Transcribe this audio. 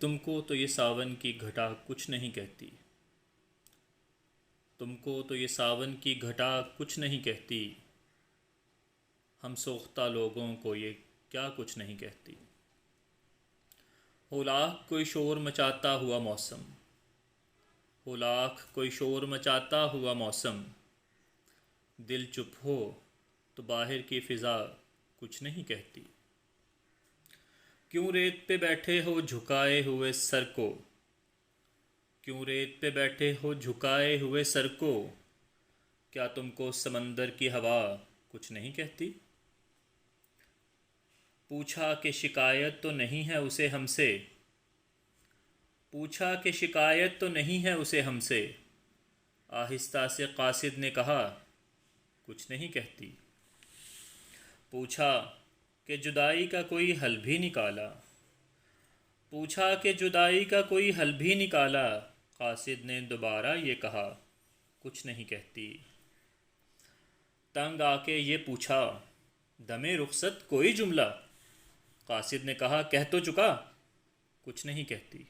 تم کو تو یہ ساون کی گھٹا کچھ نہیں کہتی، تم کو تو یہ ساون کی گھٹا کچھ نہیں کہتی، ہم سوختہ لوگوں کو یہ کیا کچھ نہیں کہتی۔ ہو لاکھ کوئی شور مچاتا ہوا موسم، ہو لاکھ کوئی شور مچاتا ہوا موسم، دل چپ ہو تو باہر کی فضا کچھ نہیں کہتی۔ کیوں ریت پہ بیٹھے ہو جھکائے ہوئے سر کو، کیوں ریت پہ بیٹھے ہو جھکائے ہوئے سر کو، کیا تم کو سمندر کی ہوا کچھ نہیں کہتی؟ پوچھا کہ شکایت تو نہیں ہے اسے ہم سے، پوچھا کہ شکایت تو نہیں ہے اسے ہم سے، آہستہ سے قاصد نے کہا کچھ نہیں کہتی۔ پوچھا کہ جدائی کا کوئی حل بھی نکالا، پوچھا کہ جدائی کا کوئی حل بھی نکالا، قاصد نے دوبارہ یہ کہا کچھ نہیں کہتی۔ تنگ آ کے یہ پوچھا دم رخصت کوئی جملہ، قاصد نے کہا کہہ تو چکا کچھ نہیں کہتی۔